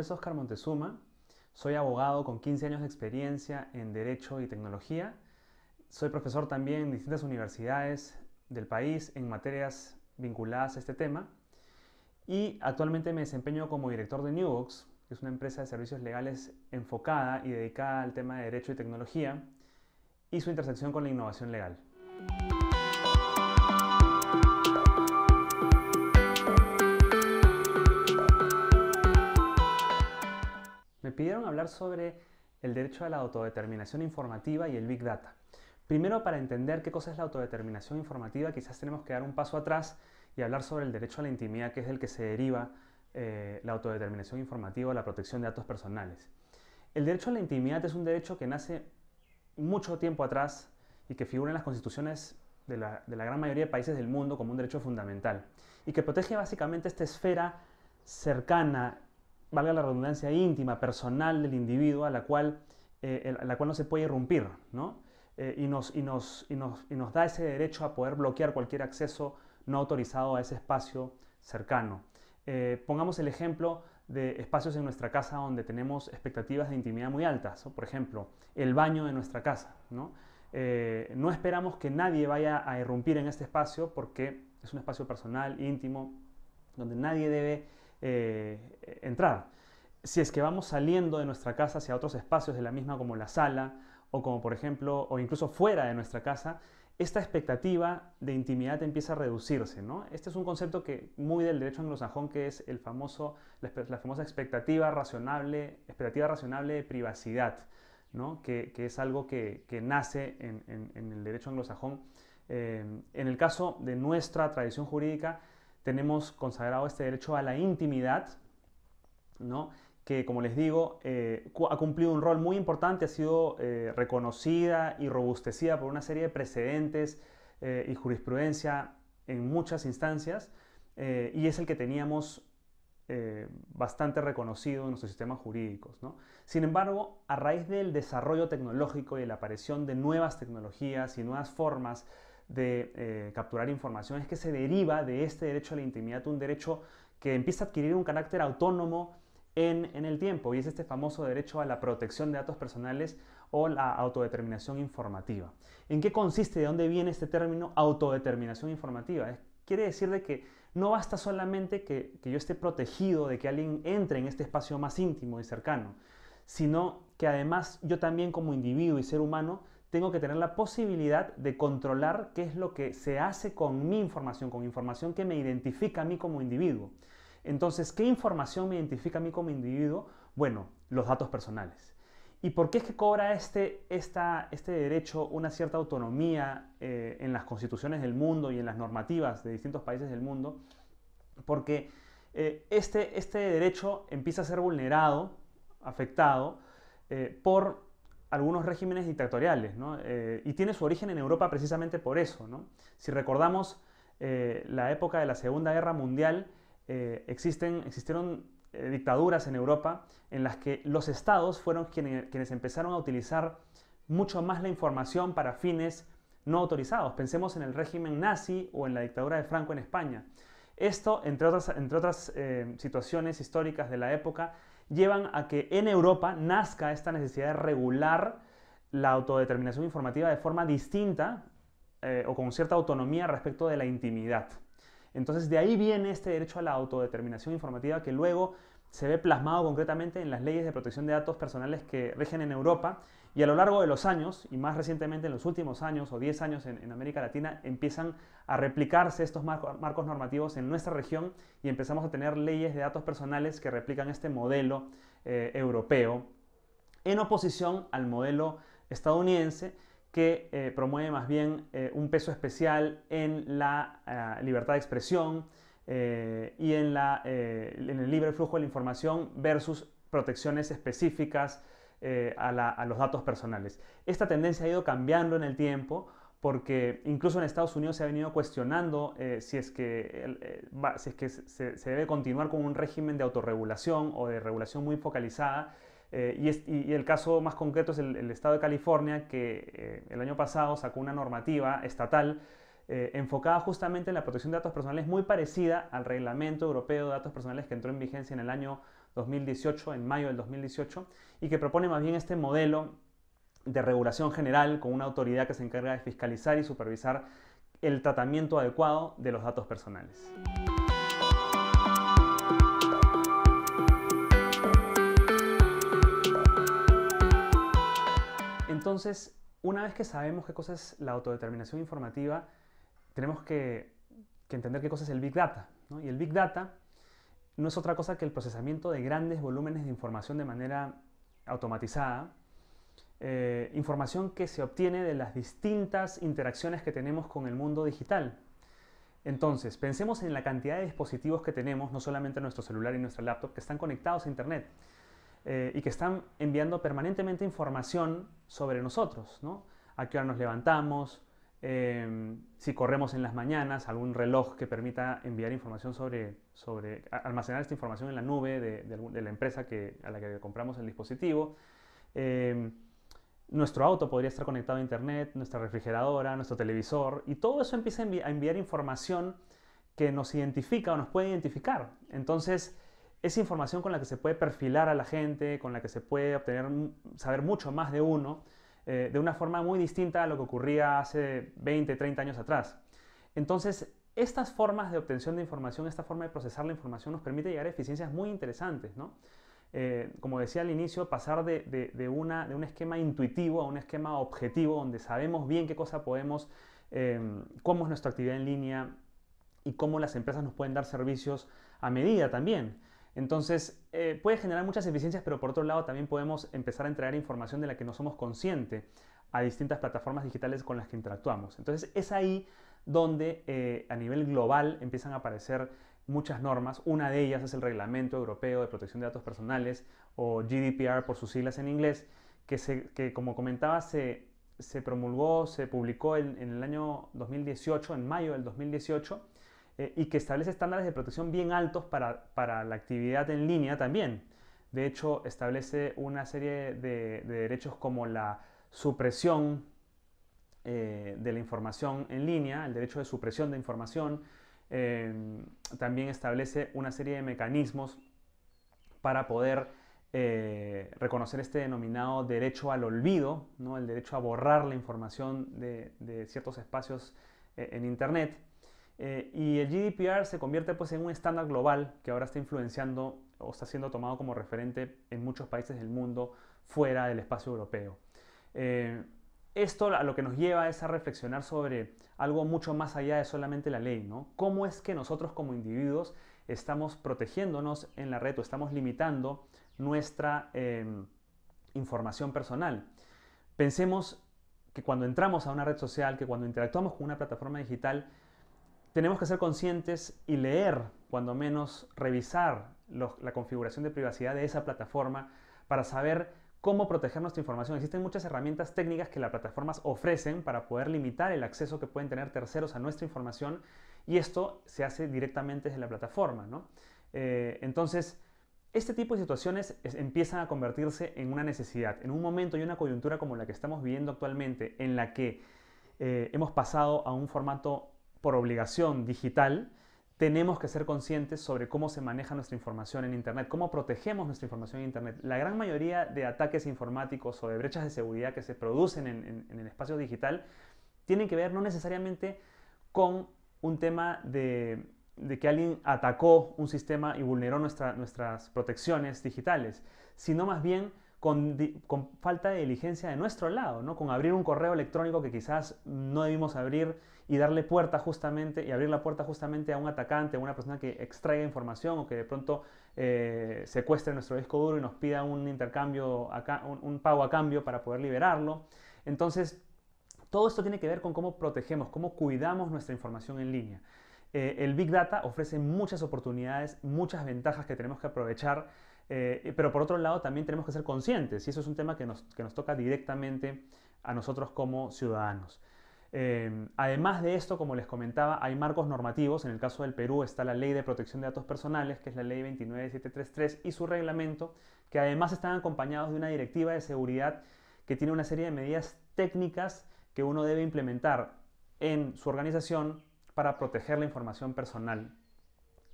nombre es Óscar Montezuma, soy abogado con 15 años de experiencia en Derecho y Tecnología. Soy profesor también en distintas universidades del país en materias vinculadas a este tema y actualmente me desempeño como director de Newbox, que es una empresa de servicios legales enfocada y dedicada al tema de Derecho y Tecnología y su intersección con la innovación legal. Me pidieron hablar sobre el derecho a la autodeterminación informativa y el Big Data. Primero, para entender qué cosa es la autodeterminación informativa, quizás tenemos que dar un paso atrás y hablar sobre el derecho a la intimidad, que es del que se deriva la autodeterminación informativa o la protección de datos personales. El derecho a la intimidad es un derecho que nace mucho tiempo atrás y que figura en las constituciones de la gran mayoría de países del mundo como un derecho fundamental y que protege básicamente esta esfera cercana, valga la redundancia, íntima, personal del individuo a la cual no se puede irrumpir, ¿no? Y nos da ese derecho a poder bloquear cualquier acceso no autorizado a ese espacio cercano. Pongamos el ejemplo de espacios en nuestra casa donde tenemos expectativas de intimidad muy altas, ¿no? Por ejemplo, el baño de nuestra casa, ¿no? No esperamos que nadie vaya a irrumpir en este espacio porque es un espacio personal, íntimo, donde nadie debe entrar. Si es que vamos saliendo de nuestra casa hacia otros espacios de la misma, como la sala, o como por ejemplo, o incluso fuera de nuestra casa, esta expectativa de intimidad empieza a reducirse, ¿no? Este es un concepto que muy del derecho anglosajón, que es la famosa expectativa razonable de privacidad, ¿no? Que es algo que nace en el derecho anglosajón. En el caso de nuestra tradición jurídica, tenemos consagrado este derecho a la intimidad, ¿no? Que, como les digo, ha cumplido un rol muy importante, ha sido reconocida y robustecida por una serie de precedentes y jurisprudencia en muchas instancias, y es el que teníamos bastante reconocido en nuestros sistemas jurídicos, ¿no? Sin embargo, a raíz del desarrollo tecnológico y de la aparición de nuevas tecnologías y nuevas formas de capturar información, es que se deriva de este derecho a la intimidad un derecho que empieza a adquirir un carácter autónomo en el tiempo, y es este famoso derecho a la protección de datos personales o la autodeterminación informativa. ¿En qué consiste, de dónde viene este término autodeterminación informativa? Quiere decir de que no basta solamente que yo esté protegido de que alguien entre en este espacio más íntimo y cercano, sino que además yo también, como individuo y ser humano, tengo que tener la posibilidad de controlar qué es lo que se hace con mi información, con información que me identifica a mí como individuo. Entonces, ¿qué información me identifica a mí como individuo? Bueno, los datos personales. ¿Y por qué es que cobra este derecho una cierta autonomía en las constituciones del mundo y en las normativas de distintos países del mundo? Porque este derecho empieza a ser vulnerado, afectado, por algunos regímenes dictatoriales, ¿no? Y tiene su origen en Europa precisamente por eso, ¿no? Si recordamos la época de la Segunda Guerra Mundial, existieron dictaduras en Europa en las que los estados fueron quienes empezaron a utilizar mucho más la información para fines no autorizados. Pensemos en el régimen nazi o en la dictadura de Franco en España. Esto, entre otras situaciones históricas de la época, llevan a que en Europa nazca esta necesidad de regular la autodeterminación informativa de forma distinta o con cierta autonomía respecto de la intimidad. Entonces, de ahí viene este derecho a la autodeterminación informativa, que luego se ve plasmado concretamente en las leyes de protección de datos personales que rigen en Europa, y a lo largo de los años, y más recientemente en los últimos años o 10 años en América Latina, empiezan a replicarse estos marcos normativos en nuestra región y empezamos a tener leyes de datos personales que replican este modelo europeo, en oposición al modelo estadounidense, que promueve más bien un peso especial en la libertad de expresión y en el libre flujo de la información versus protecciones específicas a los datos personales. Esta tendencia ha ido cambiando en el tiempo, porque incluso en Estados Unidos se ha venido cuestionando si es que se debe continuar con un régimen de autorregulación o de regulación muy focalizada. Y el caso más concreto es el estado de California, que el año pasado sacó una normativa estatal enfocada justamente en la protección de datos personales, muy parecida al Reglamento Europeo de Datos Personales, que entró en vigencia en el año 2018, en mayo del 2018, y que propone más bien este modelo de regulación general con una autoridad que se encarga de fiscalizar y supervisar el tratamiento adecuado de los datos personales. Entonces, una vez que sabemos qué cosa es la autodeterminación informativa, tenemos que entender qué cosa es el Big Data, ¿no? Y el Big Data no es otra cosa que el procesamiento de grandes volúmenes de información de manera automatizada, información que se obtiene de las distintas interacciones que tenemos con el mundo digital. Entonces, pensemos en la cantidad de dispositivos que tenemos, no solamente nuestro celular y nuestra laptop, que están conectados a Internet y que están enviando permanentemente información sobre nosotros, ¿no? A qué hora nos levantamos, si corremos en las mañanas, algún reloj que permita enviar información almacenar esta información en la nube de la empresa a la que compramos el dispositivo. Nuestro auto podría estar conectado a Internet, nuestra refrigeradora, nuestro televisor, y todo eso empieza a enviar información que nos identifica o nos puede identificar. Entonces, es información con la que se puede perfilar a la gente, con la que se puede saber mucho más de uno, de una forma muy distinta a lo que ocurría hace 20, 30 años atrás. Entonces, estas formas de obtención de información, esta forma de procesar la información nos permite llegar a eficiencias muy interesantes, ¿no? Como decía al inicio, pasar de un esquema intuitivo a un esquema objetivo, donde sabemos bien qué cosa podemos, cómo es nuestra actividad en línea y cómo las empresas nos pueden dar servicios a medida también. Entonces, puede generar muchas eficiencias, pero por otro lado también podemos empezar a entregar información de la que no somos conscientes a distintas plataformas digitales con las que interactuamos. Entonces, es ahí donde a nivel global empiezan a aparecer muchas normas. Una de ellas es el Reglamento Europeo de Protección de Datos Personales, o GDPR por sus siglas en inglés, que como comentaba se promulgó, se publicó en el año 2018, en mayo del 2018, y que establece estándares de protección bien altos para la actividad en línea también. De hecho, establece una serie de derechos como la supresión de la información en línea, el derecho de supresión de información. También establece una serie de mecanismos para poder reconocer este denominado derecho al olvido, ¿no? El derecho a borrar la información de ciertos espacios en Internet. Y el GDPR se convierte pues, en un estándar global que ahora está influenciando o está siendo tomado como referente en muchos países del mundo fuera del espacio europeo. Esto a lo que nos lleva es a reflexionar sobre algo mucho más allá de solamente la ley, ¿no? ¿Cómo es que nosotros como individuos estamos protegiéndonos en la red o estamos limitando nuestra información personal? Pensemos que cuando entramos a una red social, que cuando interactuamos con una plataforma digital, tenemos que ser conscientes y leer, cuando menos revisar la configuración de privacidad de esa plataforma para saber cómo proteger nuestra información. Existen muchas herramientas técnicas que las plataformas ofrecen para poder limitar el acceso que pueden tener terceros a nuestra información, y esto se hace directamente desde la plataforma, ¿no? Entonces, este tipo de situaciones empiezan a convertirse en una necesidad. En un momento y una coyuntura como la que estamos viviendo actualmente, en la que hemos pasado a un formato por obligación digital, tenemos que ser conscientes sobre cómo se maneja nuestra información en Internet, cómo protegemos nuestra información en Internet. La gran mayoría de ataques informáticos o de brechas de seguridad que se producen en el espacio digital tienen que ver no necesariamente con un tema de que alguien atacó un sistema y vulneró nuestras protecciones digitales, sino más bien con falta de diligencia de nuestro lado, ¿no? Con abrir un correo electrónico que quizás no debimos abrir y darle puerta justamente, y abrir la puerta justamente a un atacante, a una persona que extraiga información o que de pronto secuestre nuestro disco duro y nos pida un intercambio, un pago a cambio para poder liberarlo. Entonces, todo esto tiene que ver con cómo protegemos, cómo cuidamos nuestra información en línea. El Big Data ofrece muchas oportunidades, muchas ventajas que tenemos que aprovechar, pero por otro lado también tenemos que ser conscientes, y eso es un tema que nos toca directamente a nosotros como ciudadanos. Además de esto, como les comentaba, hay marcos normativos. En el caso del Perú está la Ley de Protección de Datos Personales, que es la Ley 29733, y su reglamento, que además están acompañados de una directiva de seguridad que tiene una serie de medidas técnicas que uno debe implementar en su organización para proteger la información personal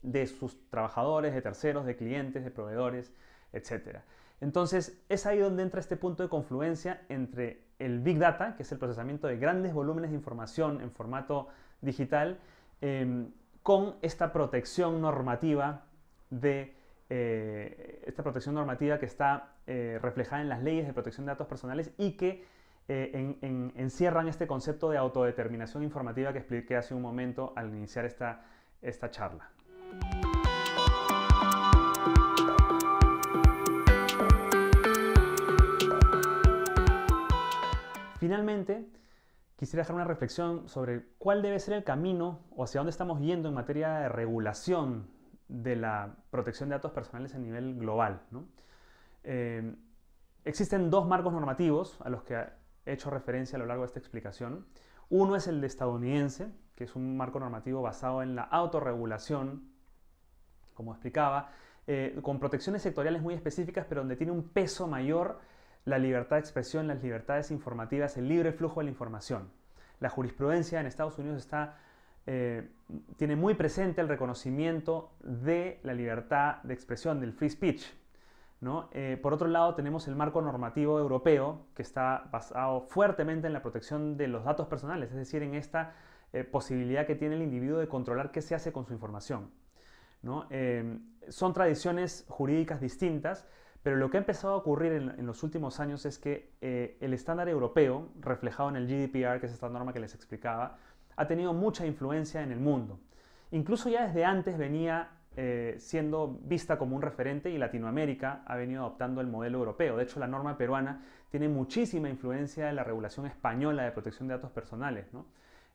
de sus trabajadores, de terceros, de clientes, de proveedores, etc. Entonces, es ahí donde entra este punto de confluencia entre el Big Data, que es el procesamiento de grandes volúmenes de información en formato digital, con esta protección normativa que está reflejada en las leyes de protección de datos personales y que encierran este concepto de autodeterminación informativa que expliqué hace un momento al iniciar esta charla. Finalmente, quisiera dejar una reflexión sobre cuál debe ser el camino o hacia dónde estamos yendo en materia de regulación de la protección de datos personales a nivel global, ¿no? Existen dos marcos normativos a los que he hecho referencia a lo largo de esta explicación. Uno es el de estadounidense, que es un marco normativo basado en la autorregulación, como explicaba, con protecciones sectoriales muy específicas, pero donde tiene un peso mayor la libertad de expresión, las libertades informativas, el libre flujo de la información. La jurisprudencia en Estados Unidos tiene muy presente el reconocimiento de la libertad de expresión, del free speech, ¿no? Por otro lado, tenemos el marco normativo europeo, que está basado fuertemente en la protección de los datos personales, es decir, en esta posibilidad que tiene el individuo de controlar qué se hace con su información, ¿no? Son tradiciones jurídicas distintas, pero lo que ha empezado a ocurrir en los últimos años es que el estándar europeo, reflejado en el GDPR, que es esta norma que les explicaba, ha tenido mucha influencia en el mundo. Incluso ya desde antes venía siendo vista como un referente y Latinoamérica ha venido adoptando el modelo europeo. De hecho, la norma peruana tiene muchísima influencia en la regulación española de protección de datos personales, ¿no?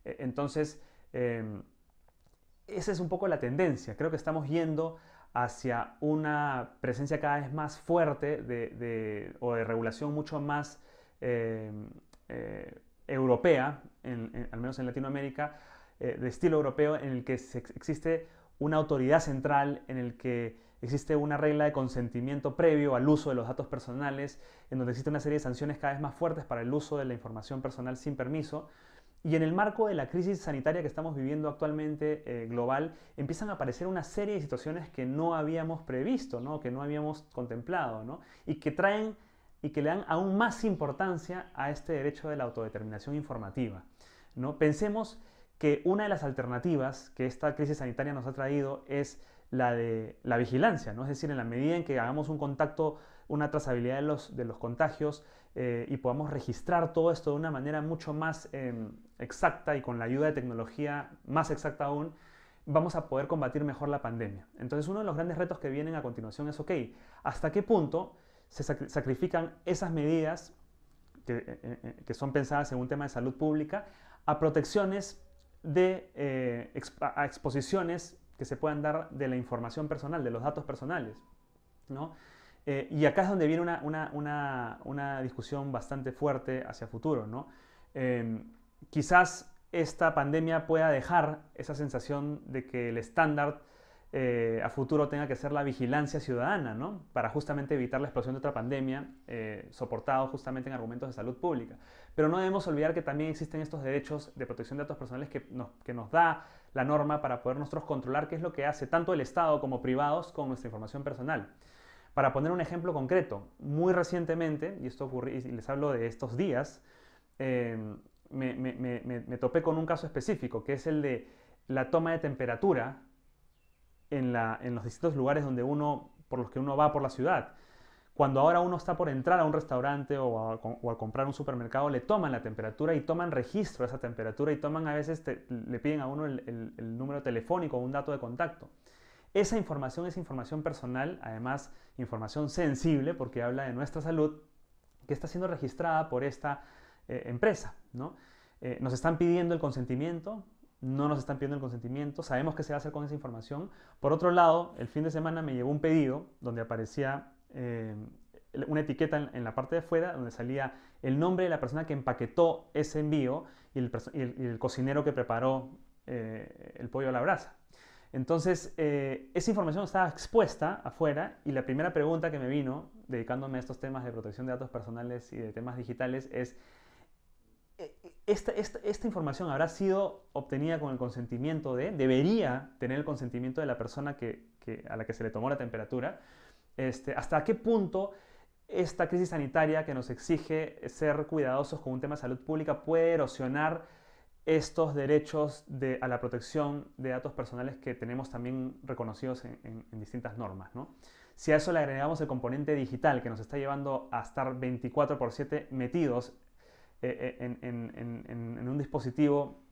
Entonces, esa es un poco la tendencia. Creo que estamos yendo hacia una presencia cada vez más fuerte o de regulación mucho más europea, al menos en Latinoamérica, de estilo europeo, en el que existe una autoridad central, en el que existe una regla de consentimiento previo al uso de los datos personales, en donde existe una serie de sanciones cada vez más fuertes para el uso de la información personal sin permiso. Y en el marco de la crisis sanitaria que estamos viviendo actualmente global, empiezan a aparecer una serie de situaciones que no habíamos previsto, ¿no? Que no habíamos contemplado, ¿no? Y que le dan aún más importancia a este derecho de la autodeterminación informativa, ¿no? Pensemos que una de las alternativas que esta crisis sanitaria nos ha traído es la de la vigilancia, ¿no? Es decir, en la medida en que hagamos un contacto, una trazabilidad de los contagios y podamos registrar todo esto de una manera mucho más exacta y con la ayuda de tecnología más exacta aún, vamos a poder combatir mejor la pandemia. Entonces, uno de los grandes retos que vienen a continuación es, ok, ¿hasta qué punto se sacrifican esas medidas que son pensadas en un tema de salud pública a protecciones a exposiciones que se puedan dar de la información personal, de los datos personales, ¿no? Y acá es donde viene una discusión bastante fuerte hacia futuro, ¿no? Quizás esta pandemia pueda dejar esa sensación de que el estándar a futuro tenga que ser la vigilancia ciudadana, ¿no? Para justamente evitar la explosión de otra pandemia, soportado justamente en argumentos de salud pública. Pero no debemos olvidar que también existen estos derechos de protección de datos personales que nos da la norma para poder nosotros controlar qué es lo que hace tanto el Estado como privados con nuestra información personal. Para poner un ejemplo concreto, muy recientemente, y esto ocurrió, y les hablo de estos días, me topé con un caso específico, que es el de la toma de temperatura en los distintos lugares por los que uno va por la ciudad. Cuando ahora uno está por entrar a un restaurante o a comprar un supermercado, le toman la temperatura y toman registro de esa temperatura y a veces le piden a uno el número telefónico o un dato de contacto. Esa información es información personal, además información sensible porque habla de nuestra salud, que está siendo registrada por esta empresa, ¿no? Nos están pidiendo el consentimiento, no nos están pidiendo el consentimiento, sabemos qué se va a hacer con esa información. Por otro lado, el fin de semana me llegó un pedido donde aparecía una etiqueta en la parte de afuera donde salía el nombre de la persona que empaquetó ese envío y el cocinero que preparó el pollo a la brasa. Entonces, esa información estaba expuesta afuera y la primera pregunta que me vino, dedicándome a estos temas de protección de datos personales y de temas digitales, es esta información habrá sido obtenida con el consentimiento debería tener el consentimiento de la persona a la que se le tomó la temperatura. ¿Hasta qué punto esta crisis sanitaria que nos exige ser cuidadosos con un tema de salud pública puede erosionar estos derechos a la protección de datos personales que tenemos también reconocidos en distintas normas, ¿no? Si a eso le agregamos el componente digital que nos está llevando a estar 24/7 metidos en un dispositivo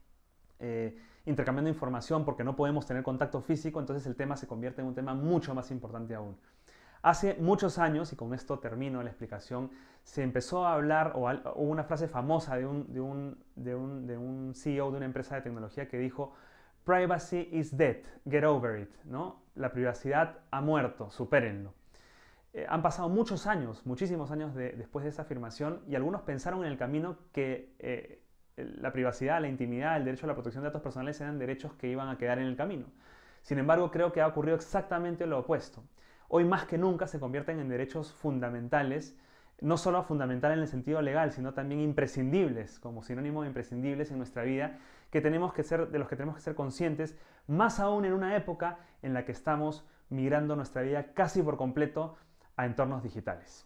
intercambiando información porque no podemos tener contacto físico, entonces el tema se convierte en un tema mucho más importante aún. Hace muchos años, y con esto termino la explicación, se empezó a hablar, o hubo una frase famosa de un CEO de una empresa de tecnología que dijo: "Privacy is dead, get over it", ¿no? La privacidad ha muerto, supérenlo. Han pasado muchos años, muchísimos años después de esa afirmación, y algunos pensaron en el camino que la privacidad, la intimidad, el derecho a la protección de datos personales eran derechos que iban a quedar en el camino. Sin embargo, creo que ha ocurrido exactamente lo opuesto. Hoy más que nunca se convierten en derechos fundamentales, no solo fundamentales en el sentido legal, sino también imprescindibles, como sinónimo de imprescindibles en nuestra vida, de los que tenemos que ser conscientes, más aún en una época en la que estamos migrando nuestra vida casi por completo a entornos digitales.